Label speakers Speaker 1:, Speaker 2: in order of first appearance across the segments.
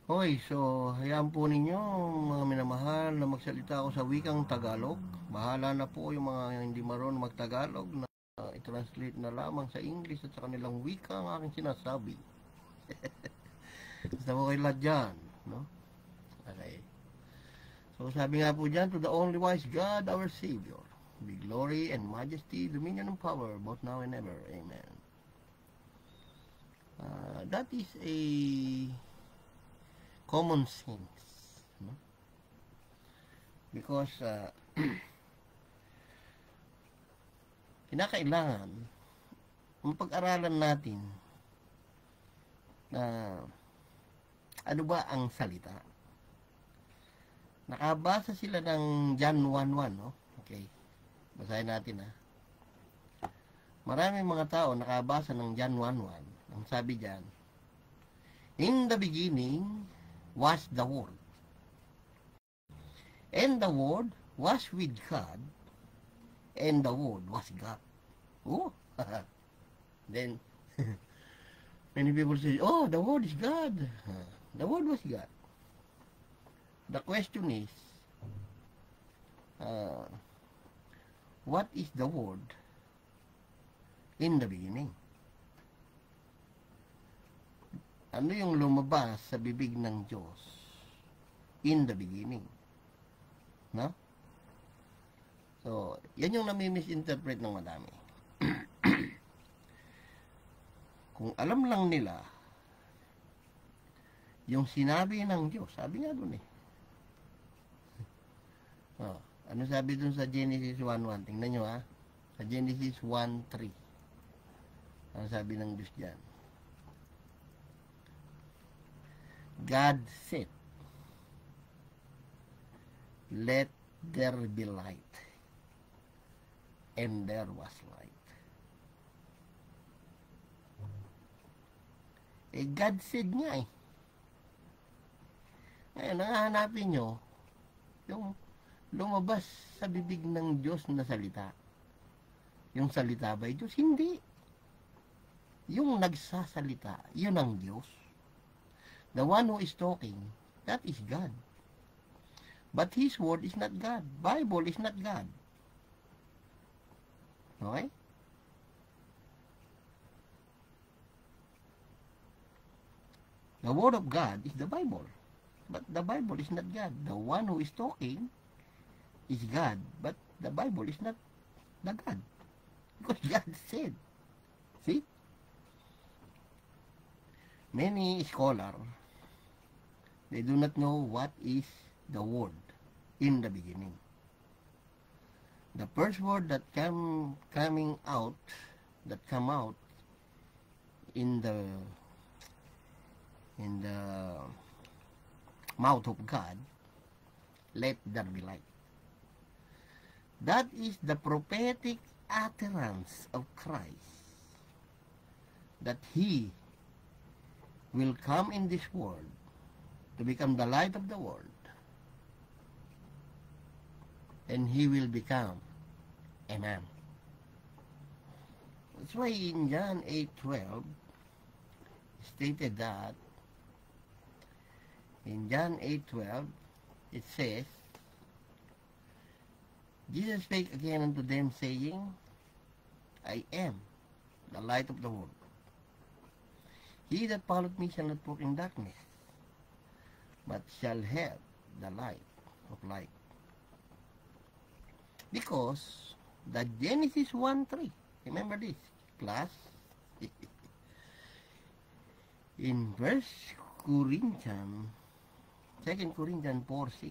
Speaker 1: Hoy, so hayaan po ninyo mga minamahal na magsalita ako sa wikang Tagalog. Bahala na po yung mga hindi marunong magtagalog na i-translate na lamang sa English at sa kanilang wika ang aking sinasabi. Basta po kayo lahat dyan, no? Okay. So sabi nga po dyan, to the only wise God, our Savior, be glory and majesty, dominion and power, both now and ever. Amen. That is a common sense, no? Because kinakailangan mapag-aralan natin na ano ba ang salita. Nakabasa sila ng John 1:1, no? Okay. Basahin natin, ha. Maraming mga tao nakabasa ng John 1:1. Ang sabi diyan, in the beginning was the Word, and the Word was with God, and the Word was God. Oh, then many people say, oh, the Word is God. The Word was God. The question is, what is the Word in the beginning? Ano yung lumabas sa bibig ng Diyos in the beginning? No? So, yan yung nami-misinterpret ng madami. Kung alam lang nila yung sinabi ng Diyos, sabi nga dun eh. Oh, ano sabi dun sa Genesis 1:1? Tingnan nyo, ha. Sa Genesis 1:3. Ano sabi ng Diyos dyan? God said, let there be light. And there was light. Eh, God said nga eh. Ngayon, nangahanapin nyo yung lumabas sa bibig ng Diyos na salita. Yung salita ba Diyos? Hindi. Yung nagsasalita, yun ang Diyos. The one who is talking, that is God. But His word is not God. Bible is not God. Okay? The word of God is the Bible. But the Bible is not God. The one who is talking is God. But the Bible is not the God. Because God said. See? Many scholars, they do not know what is the word in the beginning. The first word that come out in the mouth of God, let there be light. That is the prophetic utterance of Christ, that He will come in this world to become the light of the world, and He will become a man. That's why in John 8:12 stated that, in John 8:12 it says, Jesus spake again unto them, saying, I am the light of the world. He that followeth me shall not walk in darkness, but shall have the light of life. Because the Genesis 1:3, remember this, class? In 2 Corinthians 4:6,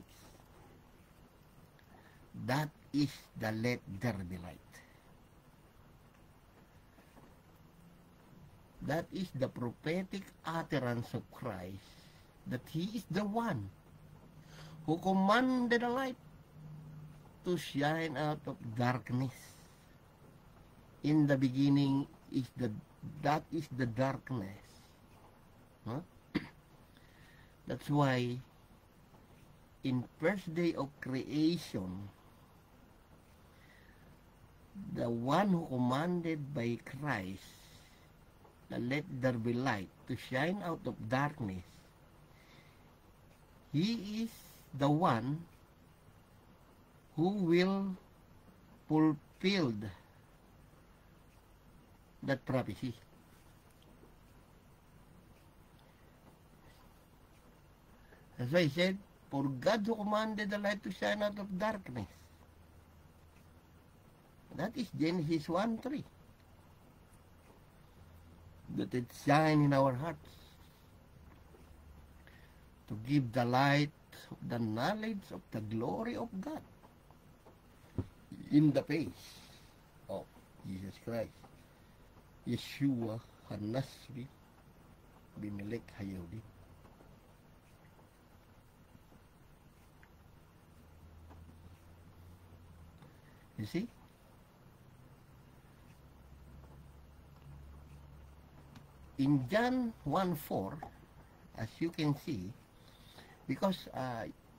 Speaker 1: that is the let there be light. That is the prophetic utterance of Christ, that He is the one who commanded the light to shine out of darkness. In the beginning that is the darkness. Huh? That's why in first day of creation, the one who commanded by Christ, let there be light to shine out of darkness, He is the one who will fulfill that prophecy. As I said, for God who commanded the light to shine out of darkness. That is Genesis 1:3. That it shine in our hearts to give the light of the knowledge of the glory of God in the face of Jesus Christ, Yeshua HaNasri Bimelech Hayodi. You see? In John 1:4, as you can see, because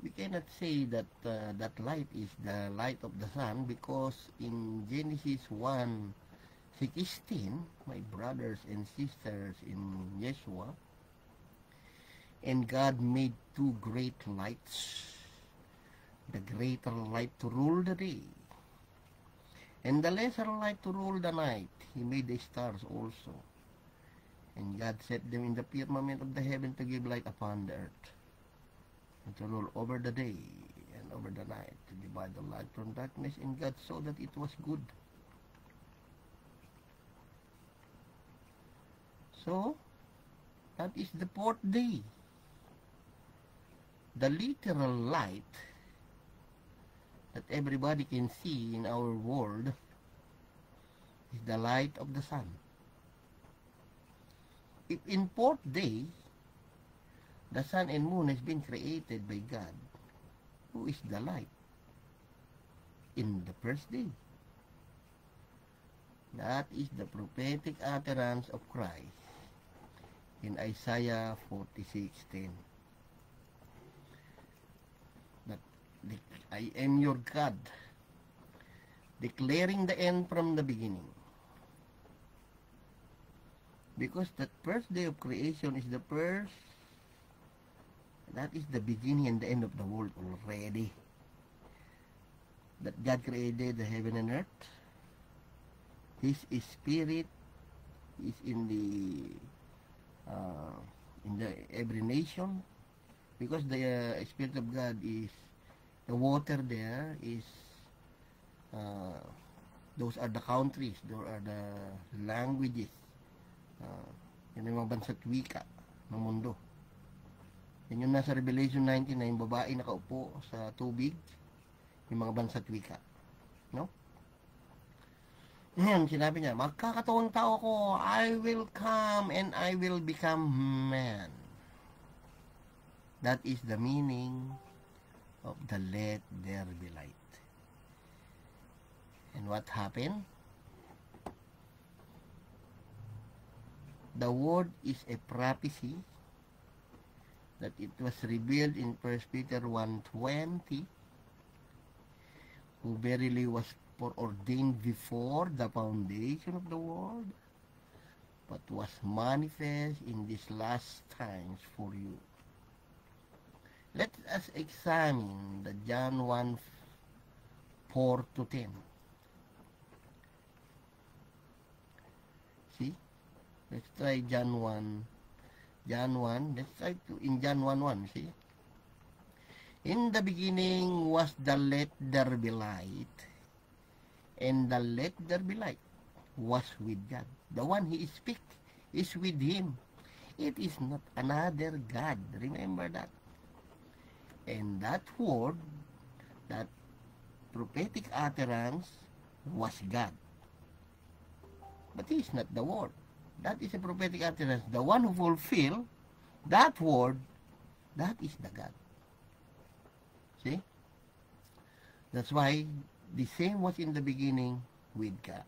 Speaker 1: we cannot say that that light is the light of the sun, because in Genesis 1:16, my brothers and sisters in Yeshua, and God made two great lights, the greater light to rule the day, and the lesser light to rule the night. He made the stars also. And God set them in the firmament of the heaven to give light upon the earth, and to rule over the day and over the night, to divide the light from darkness. And God saw that it was good. So, that is the fourth day. The literal light that everybody can see in our world is the light of the sun. If in fourth day, the sun and moon has been created by God, who is the light in the first day? That is the prophetic utterance of Christ in Isaiah 46:10. That I am your God, declaring the end from the beginning. Because that first day of creation is the first, that is the beginning and the end of the world already. That God created the heaven and earth. His spirit is in the every nation, because the spirit of God is the water. There is those are the countries, those are the languages. Yan yung mga bansa't wika ng mundo. Yan yung nasa Revelation 19 na yung babae nakaupo sa tubig, yung mga bansa't wika. No? Yan, sinabi niya, magkakatawang tao ko, I will come and I will become man. That is the meaning of the let there be light. And what happened? The word is a prophecy that it was revealed in 1 Peter 1:20, who verily was foreordained before the foundation of the world, but was manifest in these last times for you. Let us examine the John 1:4-10. See? Let's try John 1. Let's try to in John 1:1, see? In the beginning was the let there be light, and the let there be light was with God. The one he speaks is with him. It is not another God. Remember that. And that word, that prophetic utterance, was God. But he is not the word. That is a prophetic utterance. The one who fulfill that word, that is the God. See? That's why the same was in the beginning with God.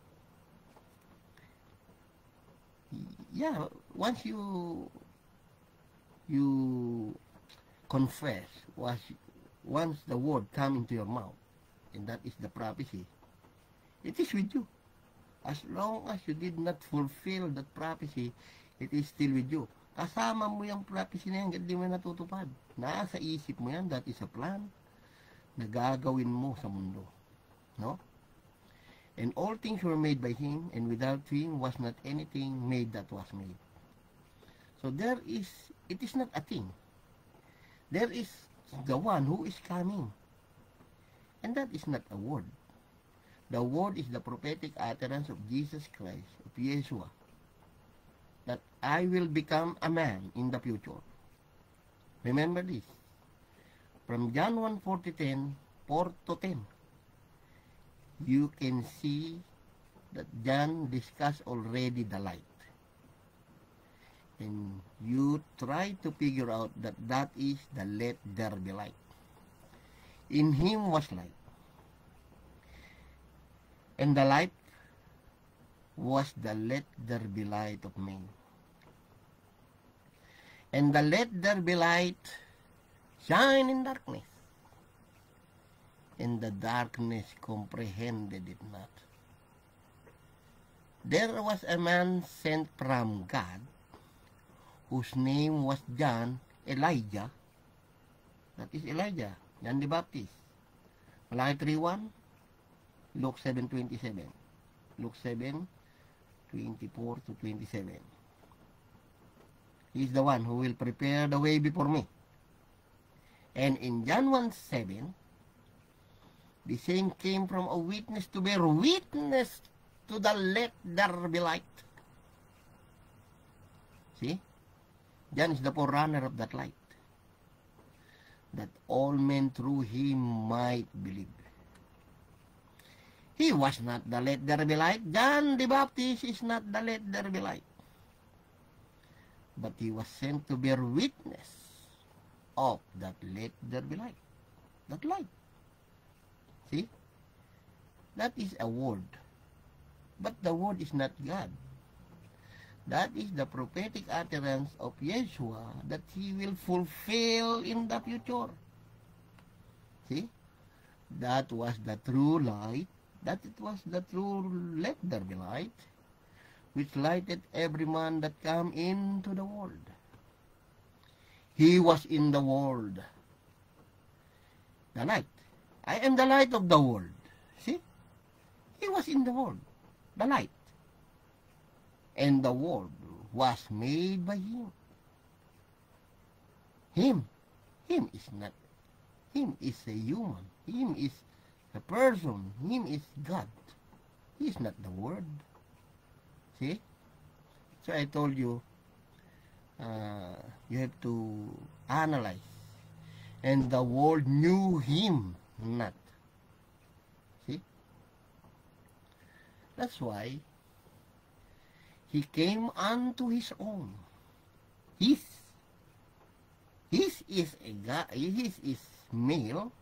Speaker 1: Yeah, once you confess, once the word come into your mouth, and that is the prophecy, it is with you. As long as you did not fulfill that prophecy, it is still with you. Kasama mo yung prophecy na yan, hindi mo natutupad. Nasa isip mo yan, that is a plan na gagawin mo sa mundo. No? And all things were made by Him, and without Him was not anything made that was made. So it is not a thing. There is the one who is coming. And that is not a word. The word is the prophetic utterance of Jesus Christ, of Yeshua, that I will become a man in the future. Remember this. From John 1:4-10, 4-10, you can see that John discussed already the light. And you try to figure out that that is the let there be light. In Him was light. And the light was the let there be light of men. And the let there be light shine in darkness. And the darkness comprehended it not. There was a man sent from God, whose name was John, Elijah. That is Elijah, John the Baptist. Malachi 3:1, Luke 7:27. Luke 7:24-27. He is the one who will prepare the way before me. And in John 1:7, the same came from a witness to bear witness to the let there be light. See? John is the forerunner of that light, that all men through him might believe. He was not the let there be light. John the Baptist is not the let there be light. But he was sent to bear witness of that let there be light. That light. See? That is a word. But the word is not God. That is the prophetic utterance of Yeshua that He will fulfill in the future. See? That was the true light. That it was the true let there be light, which lighted every man that come into the world. He was in the world. The light. I am the light of the world. See? He was in the world. The light. And the world was made by Him. Him is not. Him is a human. Him is a person. Him is God. He is not the Word. See? So I told you, you have to analyze. And the world knew Him not. See? That's why He came unto His own. His is a God. His is male.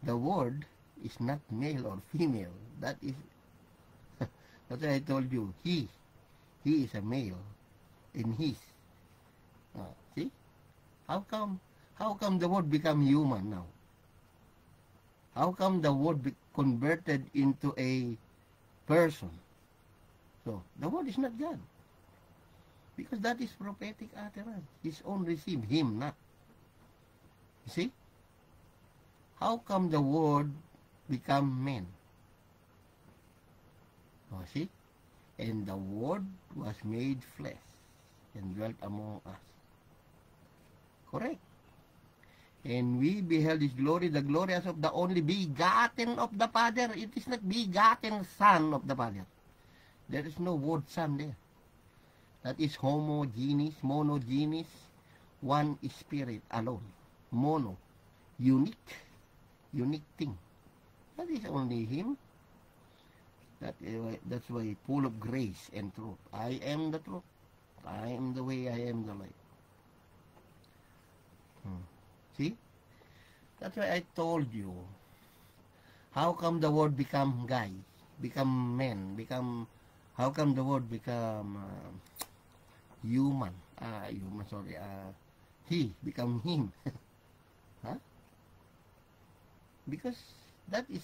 Speaker 1: The word is not male or female. That is that's why I told you. He is a male in his. See? How come the word become human now? How come the word be converted into a person? So, the word is not God. Because that is prophetic utterance. His own received, Him not. You see? How come the word become man? Oh, see? And the word was made flesh and dwelt among us. Correct. And we beheld His glory, the glory as of the only begotten of the Father. It is not begotten Son of the Father. There is no word Son there. That is homogeneous, monogeneous, one spirit alone. Mono, unique thing. That is only Him. That's why full of grace and truth. I am the truth. I am the way, I am the light. See? That's why I told you. How come the word become guy? Become man? How come the word become human? He become him. Huh? Because that is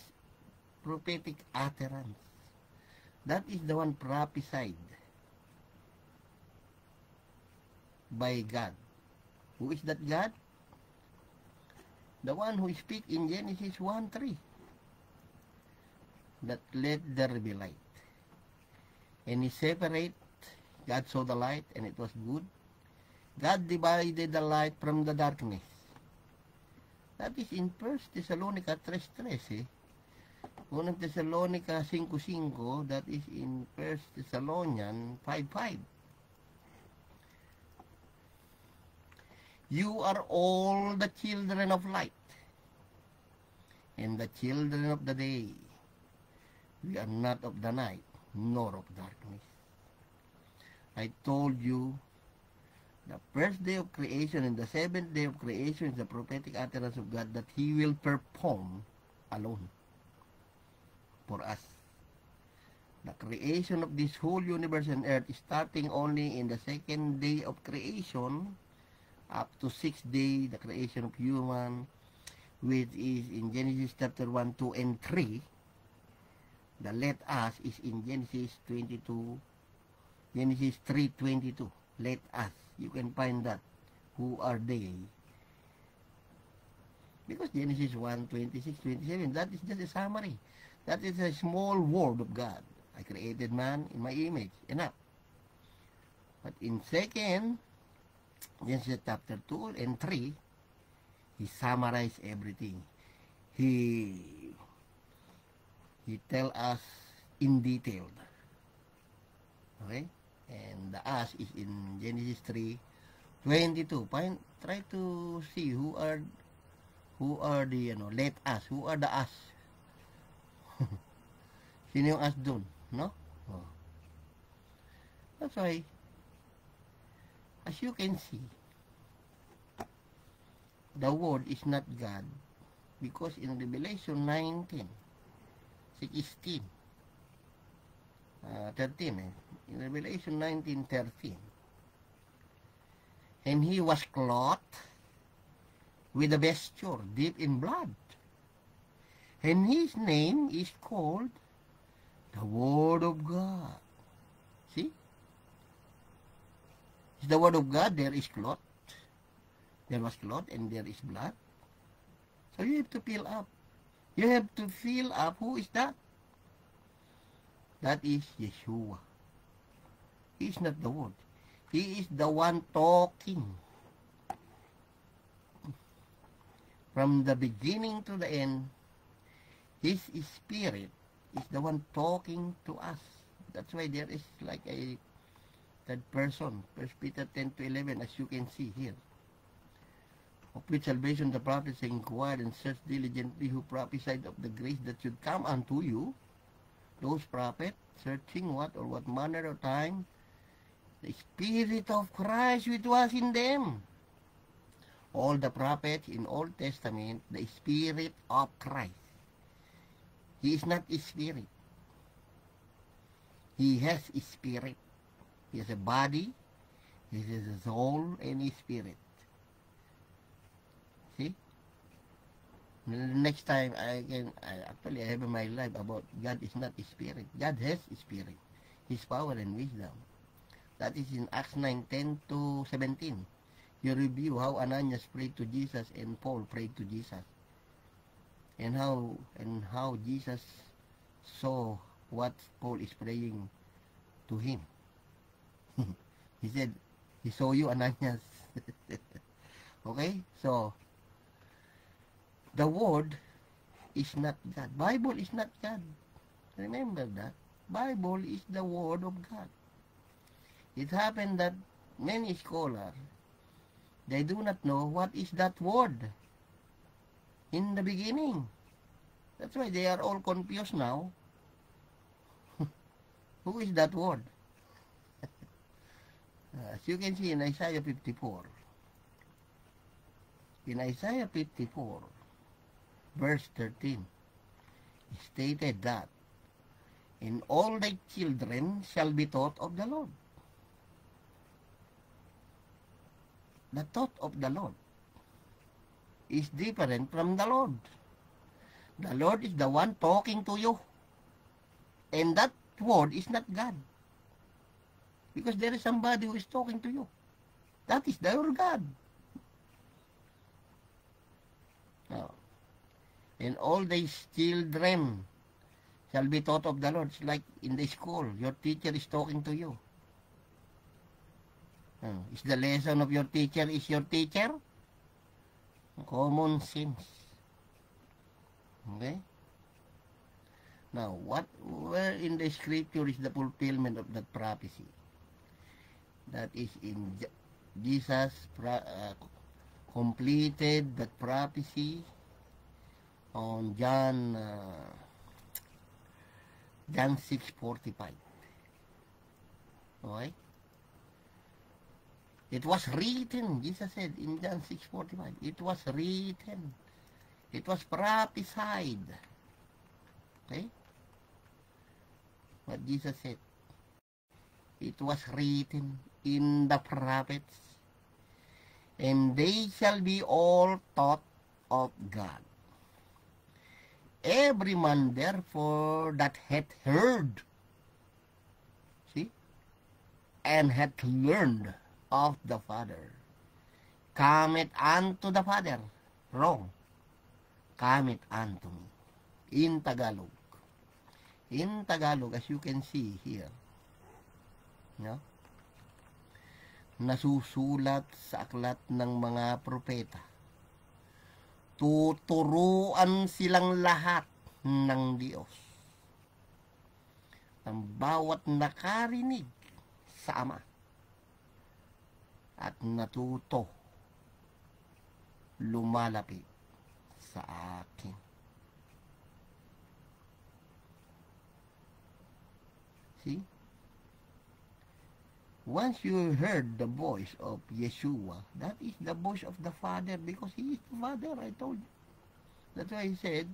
Speaker 1: prophetic utterance. That is the one prophesied. by God. Who is that God? The one who speak in Genesis 1:3. That let there be light. And he separate, God saw the light, and it was good. God divided the light from the darkness. That is in 1 Thessalonica 3:13. 1 Thessalonica 5:5, that is in 1 Thessalonians 5:5. You are all the children of light and the children of the day. We are not of the night, nor of darkness. I told you the first day of creation and the seventh day of creation is the prophetic utterance of God that He will perform alone for us. The creation of this whole universe and earth is starting only in the second day of creation up to 6th day, the creation of human, which is in Genesis chapter 1, 2, and 3. The let us is in Genesis 22, Genesis 3:22. Let us. You can find that. Who are they? Because Genesis 1, 26, 27, that is just a summary. That is a small word of God. I created man in my image. Enough. But in second, Genesis chapter 2 and 3, he summarized everything. He tell us in detail. Okay? And the us is in Genesis 3:22. Try to see who are the, let us. Who are the us? Sino yung us dun? No? Oh. That's why, as you can see, the word is not God, because in Revelation 19:16, 13, in Revelation 19:13, and he was clothed with a vesture dipped in blood, and his name is called the Word of God. See? It's the Word of God. There is cloth. There was cloth and there is blood. So you have to fill up. You have to fill up. Who is that? That is Yeshua. He is not the Word. He is the one talking. From the beginning to the end, His Spirit is the one talking to us. That's why there is like a third person. 1 Peter 10-11, as you can see here. Of which salvation the prophets inquired and searched diligently, who prophesied of the grace that should come unto you. Those prophets, searching what manner of time the Spirit of Christ which was in them. All the prophets in Old Testament, the Spirit of Christ. He is not a spirit. He has a spirit. He has a body, he has a soul, and a spirit. See? Next time I have in my life about God is not a spirit. God has a spirit. His power and wisdom. That is in Acts 9:10-17. You review how Ananias prayed to Jesus and Paul prayed to Jesus. And how Jesus saw what Paul is praying to him. He said, he saw you, Ananias. Okay? So, the Word is not God. Bible is not God. Remember that. Bible is the Word of God. It happened that many scholars, they do not know what is that word in the beginning. That's why they are all confused now. Who is that word? As you can see in Isaiah 54. In Isaiah 54, verse 13, it stated that, "And all thy children shall be taught of the Lord." The thought of the Lord is different from the Lord. The Lord is the one talking to you. And that word is not God. Because there is somebody who is talking to you. That is your God. Now, and all these children shall be taught of the Lord. It's like in the school, your teacher is talking to you. Is the lesson of your teacher is your teacher? Common sense. Okay? Now, where in the scripture is the fulfillment of that prophecy? That is in Jesus completed that prophecy on John 6:45. Okay? It was written, Jesus said in John 6:45. It was written. It was prophesied. Okay? What Jesus said. It was written in the prophets. And they shall be all taught of God. Every man therefore that hath heard, see, and hath learned of the Father, cometh unto the Father. Wrong. Cometh unto me. In Tagalog. In Tagalog, as you can see here, no? Nasusulat sa aklat ng mga propeta. Tuturuan silang lahat ng Diyos. Ang bawat nakarinig sa Ama at natuto, lumalapit sa akin. See? Once you heard the voice of Yeshua, that is the voice of the Father because He is the Father, I told you. That's why He said,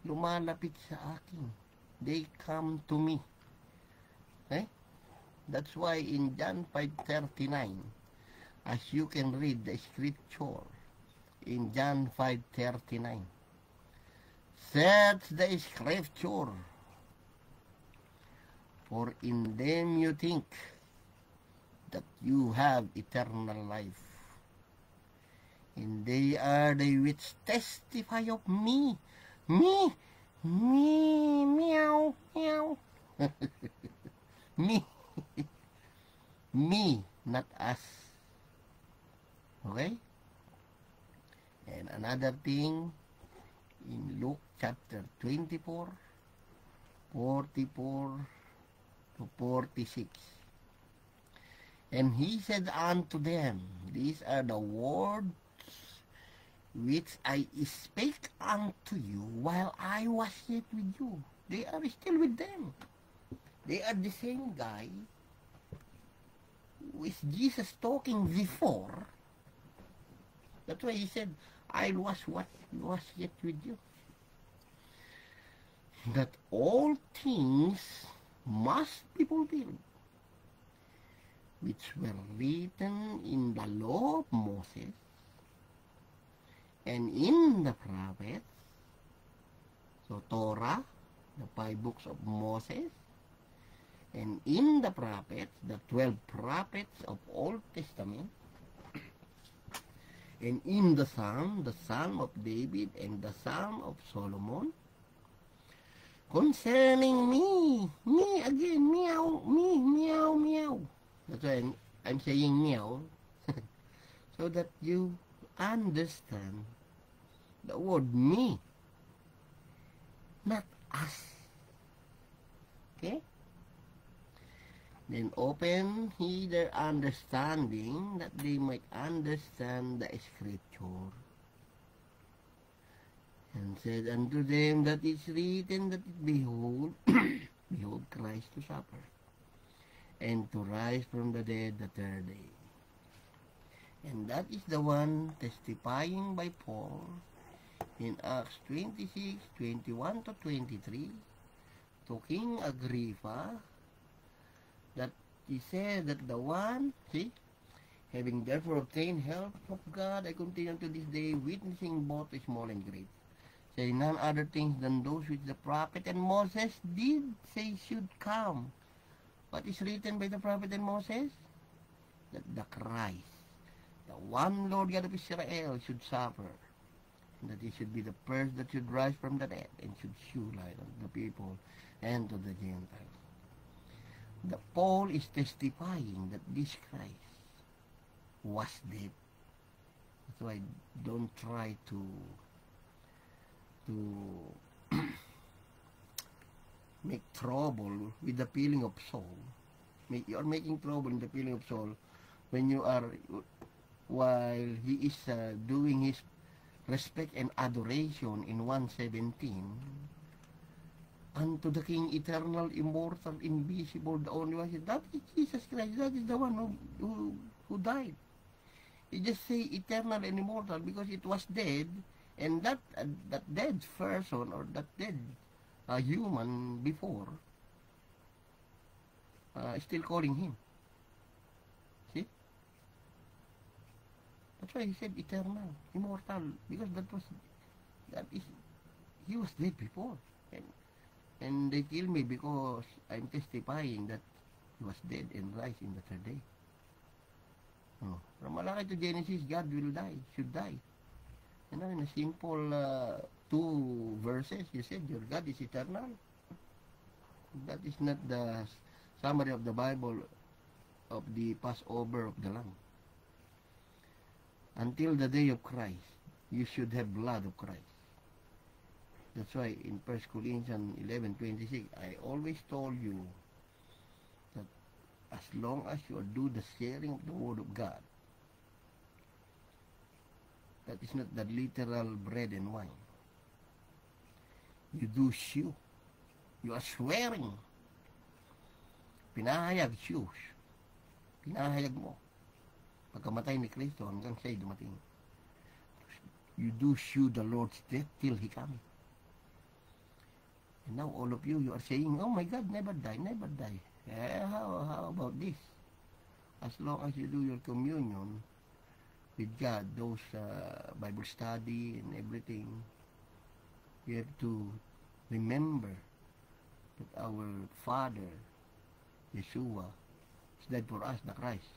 Speaker 1: lumalapit sa akin. They come to me. Okay? That's why in John 5:39, as you can read the scripture, in John 5:39, says the scripture, for in them you think that you have eternal life, and they are they which testify of me. Me, meow, meow. me, me, not us. Okay? And another thing, in Luke chapter 24, 44 to 46. And He said unto them, these are the words which I spake unto you while I was yet with you. They are still with them. They are the same guy with Jesus talking before. That's why He said, I was yet with you. That all things must be fulfilled, which were written in the law of Moses and in the prophets. So Torah, the 5 books of Moses, and in the prophets, the 12 prophets of Old Testament, and in the Psalm of David and the Psalm of Solomon, concerning me again, meow, me, meow, meow. That's why I'm saying meow, so that you understand the word me, not us. Okay? Then open he their understanding, that they might understand the scripture. And said unto them that is written, that behold, behold Christ to suffer, and to rise from the dead the third day. And that is the one testifying by Paul in Acts 26, 21 to 23 to King Agrippa, that he said that the one, see, having therefore obtained help of God, I continue to this day, witnessing both small and great, say none other things than those which the prophet and Moses did say should come. What is written by the prophet and Moses? That the Christ The one Lord God of Israel should suffer, and that he should be the first that should rise from the dead and should shew light unto the people and to the Gentiles. The Paul is testifying that this Christ was dead. That's why don't try to make trouble with the feeling of soul. You are making trouble in the feeling of soul when you are, while he is doing his respect and adoration in 1:17, unto the King, eternal, immortal, invisible, the only one. That is Jesus Christ. That is the one who died. You just say eternal and immortal because it was dead, and that dead person or that dead human before still calling him. See? That's why he said eternal, immortal, because he was dead before, and they kill me because I'm testifying that he was dead and rise in the third day. Oh, from Malachi to Genesis, God should die. In a simple 2 verses, you said your God is eternal. That is not the summary of the Bible of the Passover of the Lamb. Until the day of Christ, you should have blood of Christ. That's why in 1 Corinthians 11:26, I always told you that as long as you do the sharing of the Word of God, that is not the literal bread and wine. You do shew. You are swearing. Pinahayag, shoes. Pinahayag mo. Pagkamatay ni Kristo hanggang siya'y dumating. You do shew the Lord's death till He comes. And now all of you are saying, oh my God, never die, never die. How about this? As long as you do your communion with God, those Bible study and everything, you have to remember that our Father, Yeshua, is dead for us, the Christ.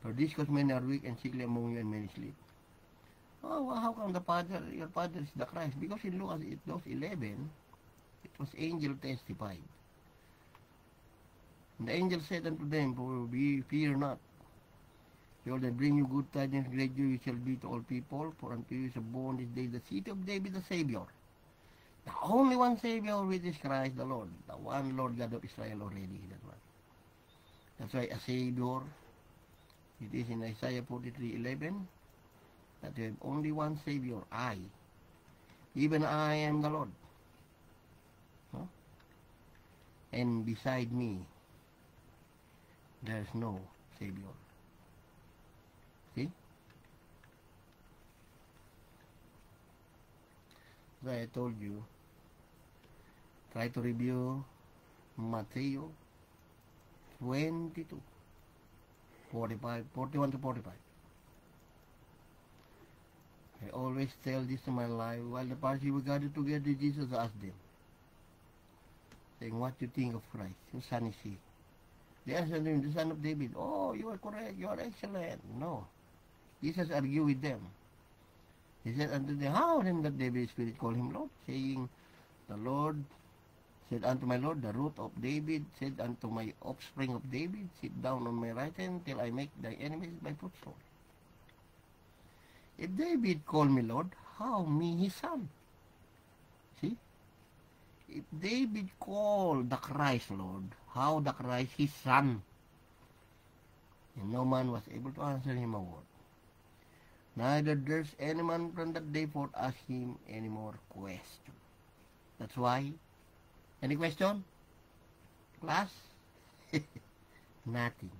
Speaker 1: For this cause many are weak and sickly among you and many sleep. Oh, well, how come your Father is the Christ? Because in Luke 11, it was angel testified. And the angel said unto them, fear not. Behold, I bring you good tidings, great joy shall be to all people, for unto you is born this day the city of David, the Savior. The only one Savior, which is Christ the Lord. The one Lord God of Israel already, that one. That's why a Savior, it is in Isaiah 43:11, that you have only one Savior, I. Even I am the Lord. Huh? And beside me, there's no Savior. See? So I told you, try to review Matthew 22, 41 to 45. I always tell this in my life. While the party were gathered together, Jesus asked them, saying, what do you think of Christ? Whose son is he? They answered him, the son of David. Oh, you are correct. You are excellent. No. Jesus argued with them. He said unto them, how then that David's spirit call him Lord? Saying, the Lord said unto my Lord, the root of David said unto my offspring of David, sit down on my right hand till I make thy enemies my footstool. If David call me Lord, how me his son? See? If David called the Christ Lord, how the Christ his son? And no man was able to answer him a word. Neither there's any man from that day forth ask him any more question. That's why. Any question? Class? Nothing.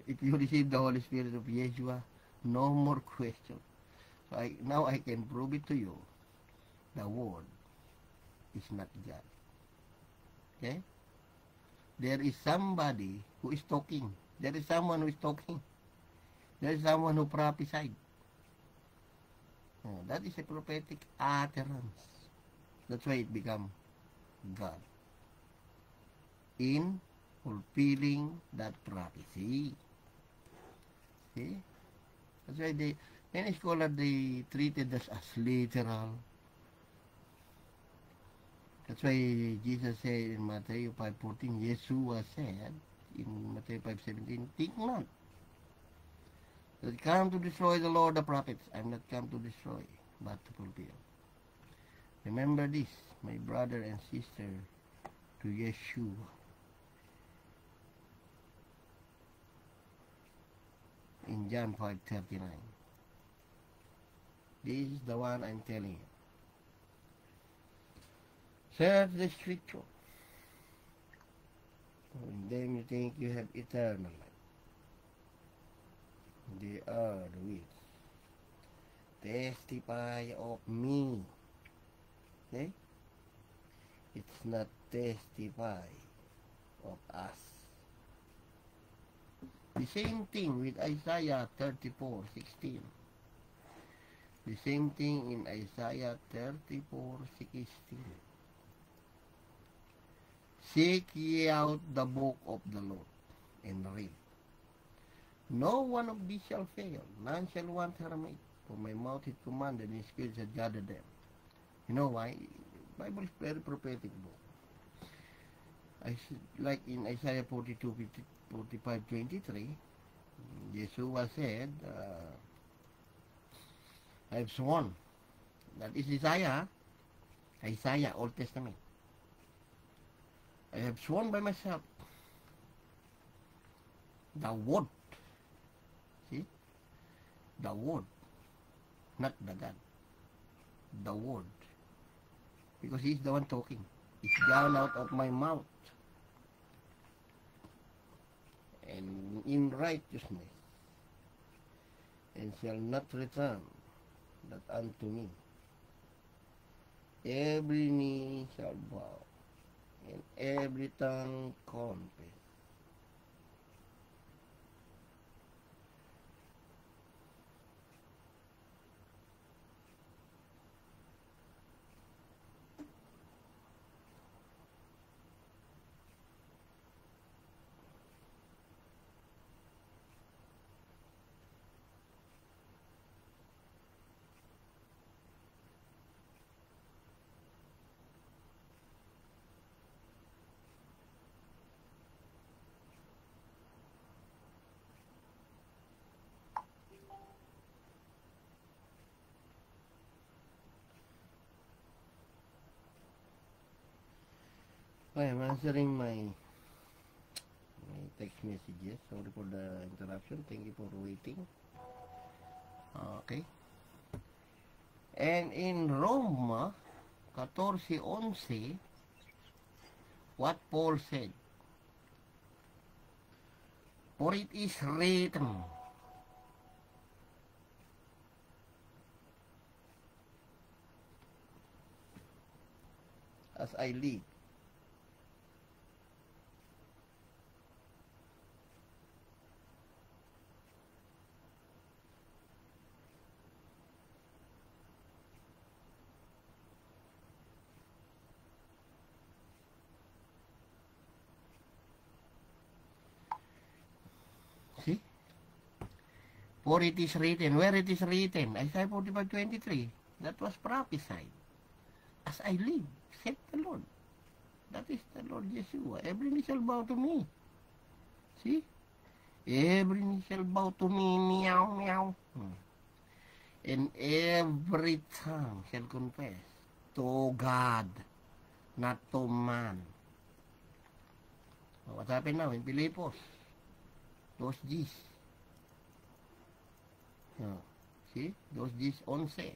Speaker 1: If you receive the Holy Spirit of Yeshua, no more question. So now I can prove it to you. The Word is not God. Okay? There is somebody who is talking. There is someone who is talking. There is someone who prophesied. That is a prophetic utterance. That's why it become God. In fulfilling that prophecy. See? That's why many scholars, they treated this as literal. That's why Jesus said in Matthew 5:14, Yeshua said in Matthew 5:17, think not that come to destroy the law of the prophets. I'm not come to destroy, but to fulfill. Remember this, my brother and sister, to Yeshua. In John 5:39. This is the one I'm telling you. Search the scripture. And then you think you have eternal life. They are the which testify of me. Okay? It's not testify of us. The same thing with Isaiah 34:16. The same thing in Isaiah 34:16. Seek ye out the book of the Lord, and read. No one of these shall fail, none shall want hermit, for my mouth is commanded, and his spirit shall gather them. You know why? Bible is very prophetic book. Like in Isaiah 45:23, Yeshua said, I have sworn. That is Isaiah, Old Testament. I have sworn by myself, the word, see, the word, not the God, the word, because he's the one talking. It's gone out of my mouth, and in righteousness, and shall not return that unto me. Every knee shall bow, and every tongue confess. I am answering my text messages. Sorry for the interruption. Thank you for waiting. Okay. And in Roma 14:11, what Paul said, for it is written, as I live, see? For it is written, where it is written, Isaiah 45:23, that was prophesied. As I live, said the Lord. That is the Lord Yeshua. Every knee shall bow to me. See? Every knee shall bow to me, meow, meow. And every tongue shall confess to God, not to man. What happened now in Philippos? Those G's. See? Those G's 11.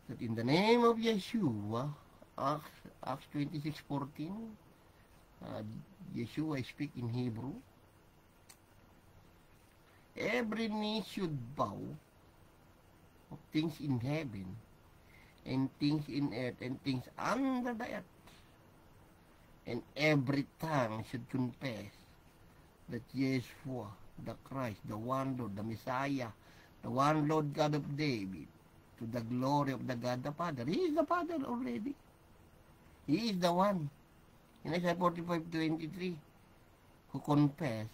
Speaker 1: That in the name of Yeshua, Acts 26:14, Yeshua speak in Hebrew. Every knee should bow of things in heaven, and things in earth, and things under the earth. And every tongue should confess that Yeshua, the Christ, the one Lord, the Messiah, the one Lord God of David, to the glory of the God the Father. He is the Father already. He is the one. In Isaiah 45:23, who confess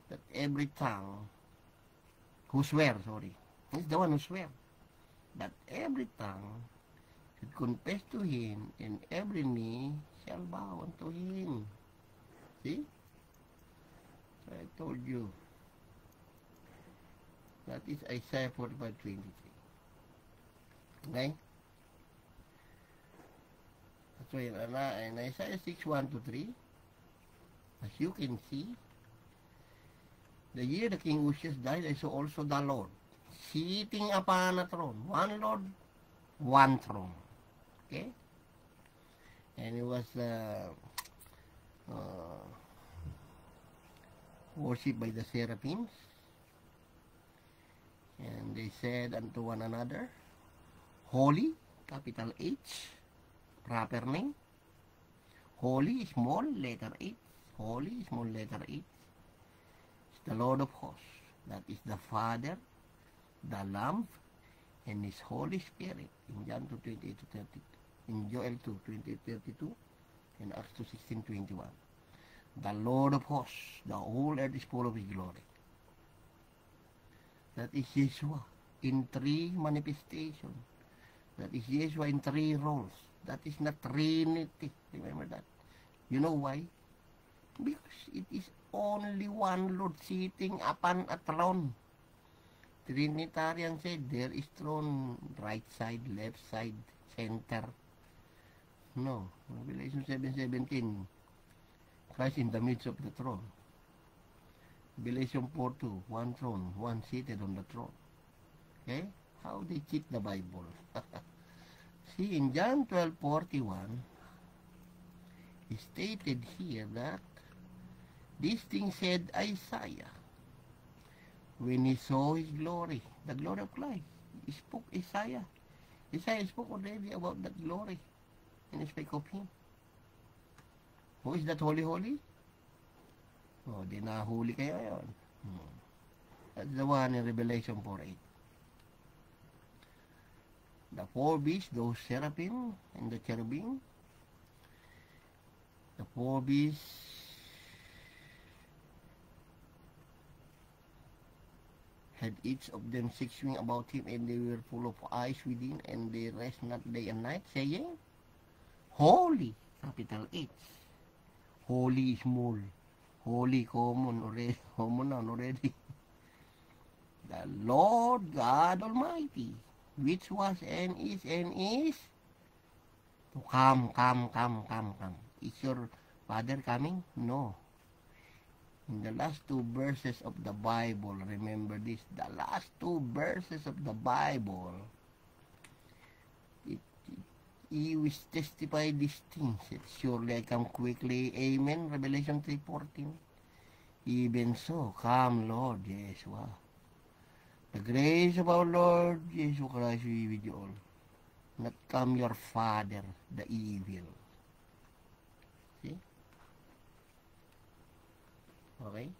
Speaker 1: that every tongue who swear, sorry. He's the one who swear that every tongue should confess to him, and every knee shall bow unto him. See? So I told you. That is Isaiah 45:23. Okay? So in Isaiah 6:1-3, as you can see, the year the King Uzziah died, I saw also the Lord sitting upon a throne. One Lord, one throne. Okay? And he was worshipped by the seraphims. And they said unto one another, Holy, capital H, proper name. Holy, small letter H. Holy, small letter H. Is the Lord of hosts. That is the Father, the Lamb, and His Holy Spirit. In John 2:28-32. In Joel 2:20-32. And Acts 2:16-21. The Lord of hosts. The whole earth is full of His glory. That is Yeshua in 3 manifestations. That is Yeshua in 3 roles. That is not Trinity. Remember that. You know why? Because it is only one Lord sitting upon a throne. Trinitarian said there is throne, right side, left side, center. No. Revelation 7:17. Christ in the midst of the throne. Revelation 4:2, one throne, one seated on the throne. Okay? How they cheat the Bible. See, in John 12:41, he stated here that this thing said Isaiah when he saw his glory, the glory of Christ. He spoke Isaiah. Isaiah spoke already about that glory and he spoke of him. Who is that holy? Oh, di nahuli kayo yun. That's the one in Revelation 4:8. The 4 beasts, those seraphim and the cherubim. The 4 beasts had each of them 6 wings about him, and they were full of eyes within, and they rest not day and night, saying, Holy, capital H. Holy small. Holy common noun already. The Lord God Almighty, which was and is to come. Is your Father coming? No. In the last 2 verses of the Bible, remember this, the last 2 verses of the Bible, he will testify these things. Surely I come quickly. Amen. Revelation 3:14. Even so, come, Lord Yeshua. The grace of our Lord Jesus Christ be with you all. Not come your father, the evil. See? Okay?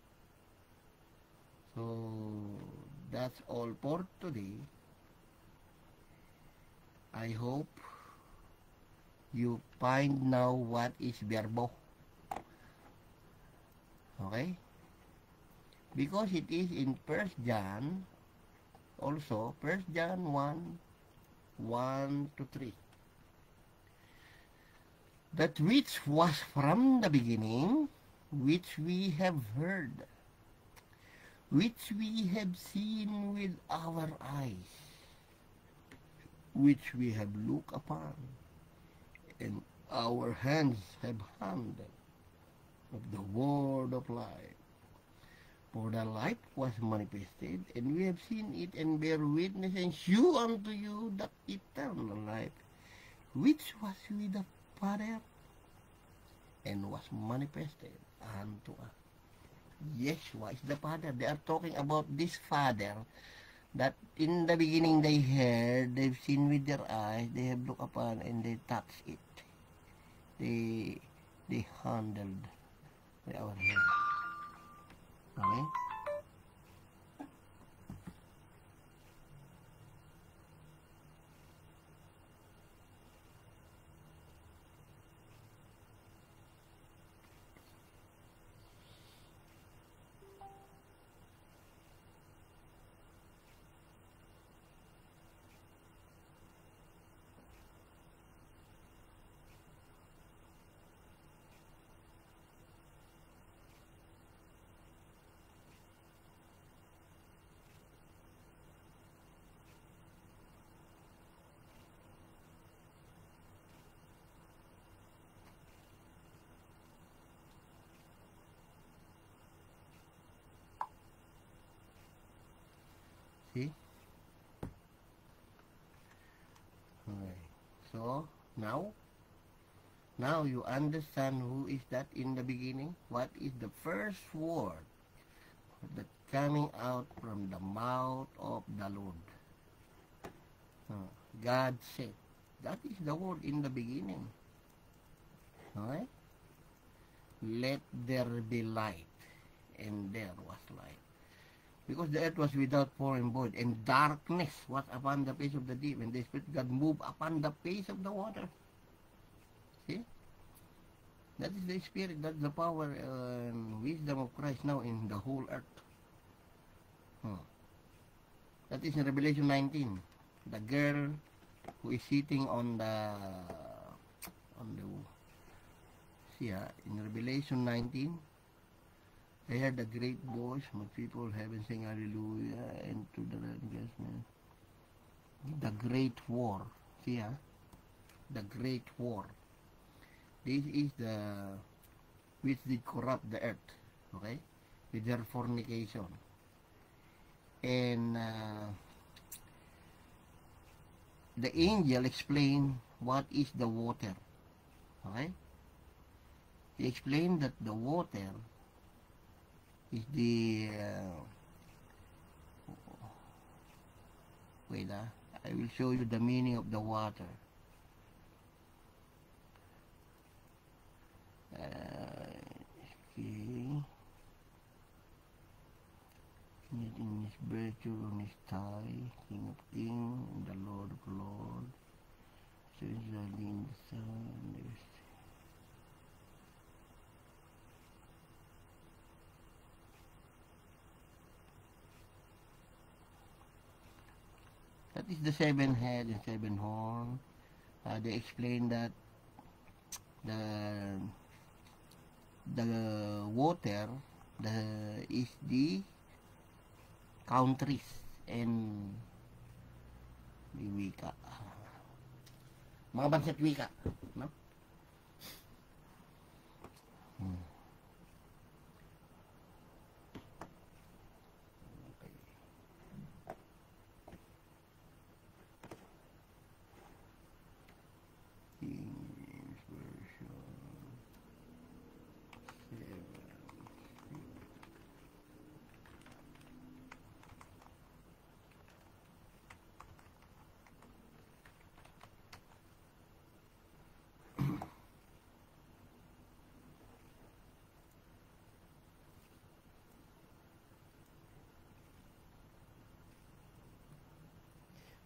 Speaker 1: So, that's all for today. I hope you find now what is verbo. Okay? Because it is in 1 John, also 1 John 1:1-3. That which was from the beginning, which we have heard, which we have seen with our eyes, which we have looked upon, and our hands have handled of the word of life. For the light was manifested, and we have seen it, and bear witness, and shew unto you that eternal life, which was with the Father, and was manifested unto us. Yeshua is the Father. They are talking about this Father that in the beginning they heard, they've seen with their eyes, they have looked upon, and they touched it. They handled with our hands. Okay? See? Okay. So, now you understand who is that in the beginning? What is the first word that coming out from the mouth of the Lord? God said. That is the word in the beginning. Okay? Let there be light. And there was light. Because the earth was without form and void, and darkness was upon the face of the deep, and the Spirit of God moved upon the face of the water. See? That is the Spirit, that's the power and wisdom of Christ now in the whole earth. That is in Revelation 19. The girl who is sitting on the in Revelation 19, I heard a great voice from people of heaven saying hallelujah and to the engagement. The great war. See, the great war. This is the which did corrupt the earth, okay, with their fornication. And the angel explained what is the water, okay. He explained that the water is the wait, I will show you the meaning of the water. Okay. In his virtue, on his thigh, King of kings, the Lord of lords, since the in the sun, that is the 7 head and 7 horn. They explain that the water is the countries and the wika. Mga bansa't wika, no?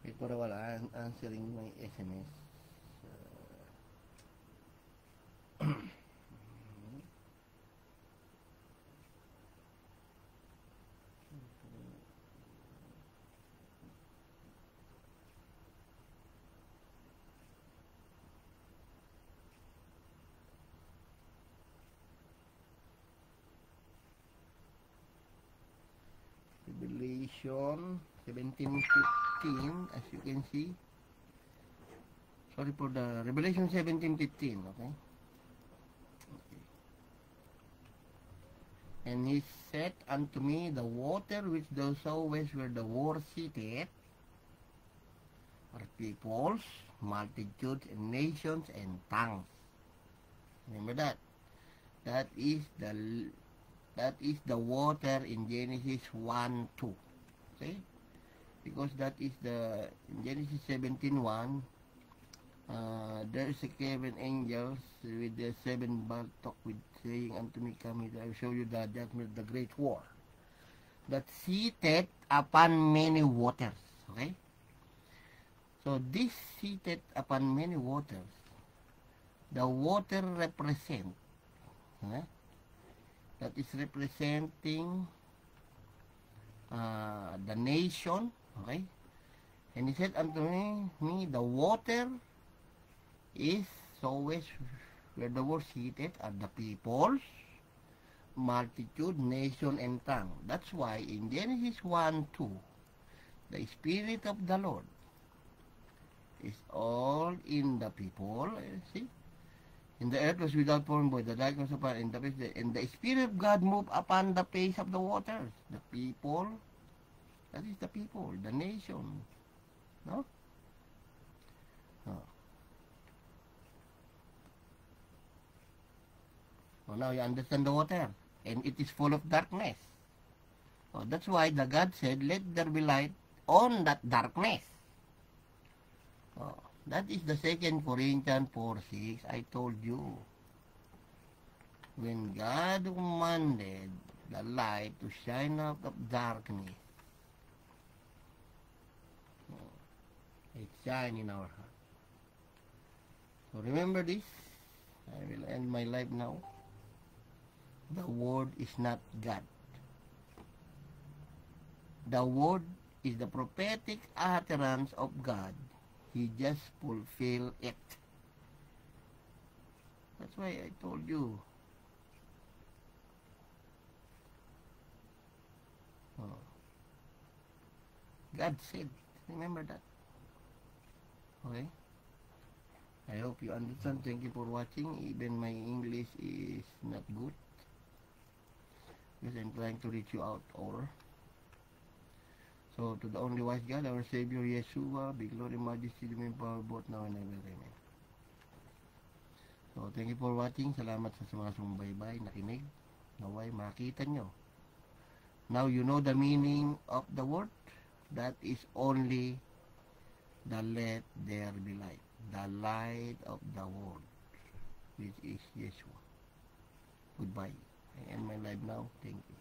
Speaker 1: Wait for a while, I'm answering my SMS. Revelation 17:15, as you can see. Sorry for the Revelation 17:15, okay? And he said unto me, the water which thou sawest where the war seated are peoples, multitudes, and nations, and tongues. Remember that? That is the water in Genesis 1:2. Okay? Because that is the in Genesis 17:1. There is a 7 angels with the 7 baltok with saying unto me, come here, I will show you the judgment of the great war that seated upon many waters. Okay? So this seated upon many waters, the water represent, that is representing the nation, okay? And he said unto me, the water is always where the word seated are the peoples, multitude, nation, and tongue. That's why in Genesis 1:2, the Spirit of the Lord is all in the people. See? And the earth was without form, void, the darkness upon, and the Spirit of God moved upon the face of the waters. The people, That is the people, the nation. No? Oh. So now you understand the water. And it is full of darkness. So that's why the God said, let there be light on that darkness. Oh, that is the 2 Corinthians 4:6. I told you. When God commanded the light to shine out of darkness, it shine in our heart. So remember this. I will end my life now. The Word is not God. The Word is the prophetic utterance of God. He just fulfill it. That's why I told you. Oh. God said. Remember that. Okay? I hope you understand. Thank you for watching. Even my English is not good, because I'm trying to reach you out over. So, to the only wise God, our Savior, Yeshua, be glory, majesty, dominion, power, both now and ever. Amen. So, thank you for watching. Salamat sa mga sumbaybay, nakinig. Naway, makita nyo. Now, you know the meaning of the word. That is only the let there be light. The light of the world, which is Yeshua. Goodbye. I end my life now. Thank you.